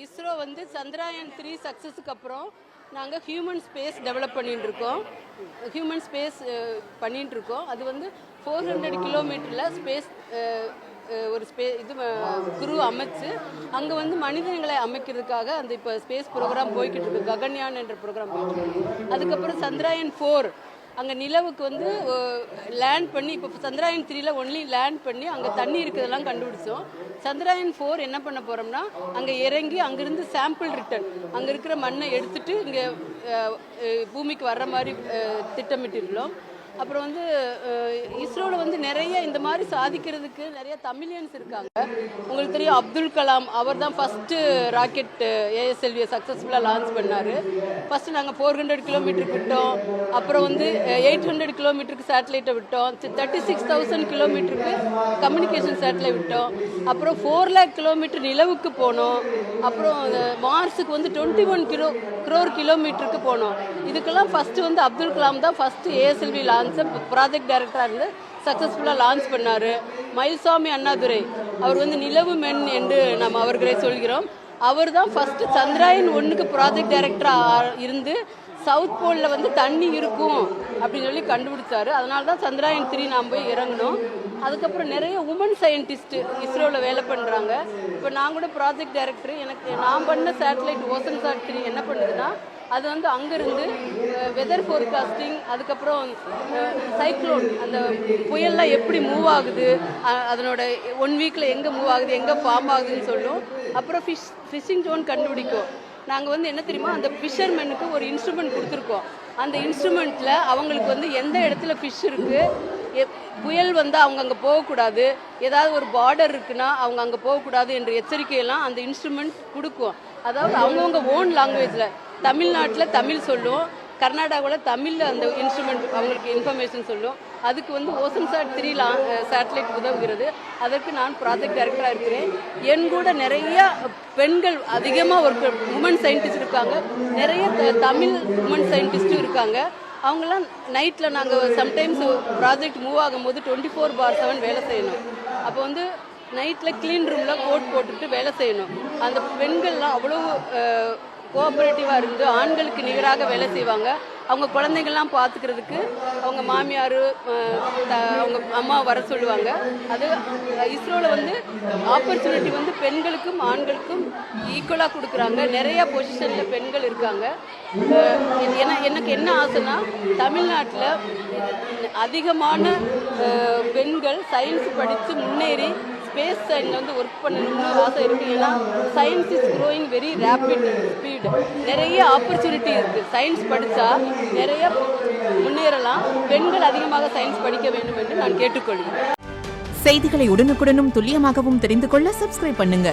ISRO வந்து சந்திராயன் 3 சக்ஸஸுக்கு அப்புறம் நாங்கள் ஹியூமன் ஸ்பேஸ் டெவலப் பண்ணிட்டு இருக்கோம். அது வந்து 400 கிலோமீட்டரில் ஸ்பேஸ் ஒரு குரு அமைச்சு அங்கே வந்து மனிதர்களை அமைக்கிறதுக்காக அந்த இப்போ ஸ்பேஸ் ப்ரோக்ராம் போய்கிட்டு இருக்கு. ககன்யான் என்ற ப்ரோக்ராம் போய்கிட்டு இருக்கு. அதுக்கப்புறம் சந்திராயன் 4 அங்கே நிலவுக்கு வந்து லேண்ட் பண்ணி, இப்போ சந்திராயன் 3ல ஒன்லி லேண்ட் பண்ணி அங்கே தண்ணி இருக்கிறதெல்லாம் கண்டுபிடிச்சோம். சந்திராயன் 4 என்ன பண்ண போகிறோம்னா அங்கே இறங்கி அங்கேருந்து சாம்பிள் ரிட்டர்ன், அங்கே இருக்கிற மண்ணை எடுத்துட்டு இங்கே பூமிக்கு வர்ற மாதிரி திட்டமிட்டிருக்கிறோம். அப்புறம் வந்து இஸ்ரோவில் வந்து நிறைய இந்த மாதிரி சாதிக்கிறதுக்கு நிறைய தமிழியன்ஸ் இருக்காங்க. உங்களுக்கு தெரியும், அப்துல் கலாம் அவர் தான் ஃபஸ்ட்டு ராக்கெட் ASLV சக்ஸஸ்ஃபுல்லாக லான்ச் பண்ணார். ஃபஸ்ட்டு நாங்கள் 400 கிலோமீட்டருக்கு விட்டோம். அப்புறம் வந்து 800 கிலோமீட்டருக்கு சேட்டலைட்டை விட்டோம். 36,000 கிலோமீட்டருக்கு கம்யூனிகேஷன் சேட்டலைட் விட்டோம். அப்புறம் 4 lakh கிலோமீட்டர் நிலவுக்கு போனோம். அப்புறம் மார்ஸுக்கு வந்து 21 crore கிலோமீட்டருக்கு போனோம். இதுக்கெல்லாம் ஃபஸ்ட்டு வந்து அப்துல் கலாம் தான் ஃபஸ்ட்டு ASLV ப்ராஜெக்ட் டைரக்டராக இருந்து சக்ஸஸ்ஃபுல்லாக லான்ச் பண்ணார். மயில்சாமி அண்ணாதுரை அவர் வந்து நிலவு மென் என்று நாம் அவர்களை சொல்கிறோம். அவர் தான் ஃபஸ்ட்டு சந்திராயன் 1க்கு ப்ராஜெக்ட் டைரக்டராக இருந்து சவுத் போலில் வந்து தண்ணி இருக்கும் அப்படின்னு சொல்லி கண்டுபிடிச்சாரு. அதனால தான் சந்திராயன் 3 நாம் போய் இறங்கணும். அதுக்கப்புறம் நிறைய உமன் சயின்டிஸ்ட்டு இஸ்ரோவில் வேலை பண்ணுறாங்க. இப்போ நான் கூட ப்ராஜெக்ட் டைரக்டர். நான் பண்ண சேட்டலைட் ஓசன்சாட் 3 என்ன பண்ணுதுன்னா அது வந்து அங்கேருந்து வெதர் ஃபோர்காஸ்டிங், அதுக்கப்புறம் சைக்ளோன், அந்த புயல்லாம் எப்படி மூவ் ஆகுது, அதனோட 1 வீக்கில் எங்கே மூவ் ஆகுது, எங்கே ஃபார்ம் ஆகுதுன்னு சொல்லும். அப்புறம் ஃபிஷிங் ஜோன் கண்டுபிடிக்கும். நாங்கள் வந்து என்ன தெரியுமா, அந்த ஃபிஷர்மேனுக்கு ஒரு இன்ஸ்ட்ருமெண்ட் கொடுத்துருக்கோம். அந்த இன்ஸ்ட்ருமெண்ட்டில் அவங்களுக்கு வந்து எந்த இடத்துல ஃபிஷ் இருக்குது, புயல் வந்து அவங்க அங்கே போகக்கூடாது, ஏதாவது ஒரு பார்டர் இருக்குன்னா அவங்க அங்கே போகக்கூடாது என்ற எச்சரிக்கையெல்லாம் அந்த இன்ஸ்ட்ருமெண்ட் கொடுக்கும். அதாவது அவங்கவுங்க ஓன் லாங்குவேஜில், தமிழ்நாட்டில் தமிழ் சொல்லும், கர்நாடகாவில் தமிழில் அந்த இன்ஸ்ட்ருமெண்ட் அவங்களுக்கு இன்ஃபர்மேஷன் சொல்லும். அதுக்கு வந்து ஓசன்சாட் 3 சேட்டலைட் உதவுகிறது. அதற்கு நான் ப்ராஜெக்ட் டைரக்டராக இருக்கிறேன். என் கூட நிறைய பெண்கள் அதிகமாக ஒரு உமன் சயின்டிஸ்ட் இருக்காங்க. நிறைய தமிழ் உமன் சயின்டிஸ்ட்டும் இருக்காங்க. அவங்களாம் நைட்டில் நாங்கள் சம்டைம்ஸ் ப்ராஜெக்ட் மூவ் ஆகும்போது 24/7 வேலை செய்யணும். அப்போ வந்து நைட்டில் க்ளீன் ரூமில் கோட் போட்டுட்டு வேலை செய்யணும். அந்த பெண்கள்லாம் அவ்வளோ கோஆப்ரேட்டிவாக இருந்து ஆண்களுக்கு நிகராக வேலை செய்வாங்க. அவங்க குழந்தைங்கள்லாம் பார்த்துக்கிறதுக்கு அவங்க மாமியார் அவங்க அம்மா வர சொல்லுவாங்க. அது இஸ்ரோவில் வந்து ஆப்பர்ச்சுனிட்டி வந்து பெண்களுக்கும் ஆண்களுக்கும் ஈக்குவலாக கொடுக்குறாங்க. நிறைய பொசிஷனில் பெண்கள் இருக்காங்க. எனக்கு என்ன ஆசைன்னா, தமிழ்நாட்டில் அதிகமான பெண்கள் சயின்ஸ் படித்து முன்னேறி ஸ்பேஸ் சயின்ஸ் வந்து ஒர்க் பண்ணணும்னு ஆசை இருக்குது. ஏன்னா science is growing very rapid speed. நிறைய ஆப்பர்ச்சுனிட்டி இருக்குது. சயின்ஸ் படித்தா நிறைய முன்னேறலாம். பெண்கள் அதிகமாக சயின்ஸ் படிக்க வேண்டும் என்று நான் கேட்டுக்கொள்கிறேன். செய்திகளை உடனுக்குடனும் துல்லியமாகவும் தெரிந்து கொள்ள சப்ஸ்கிரைப் பண்ணுங்க.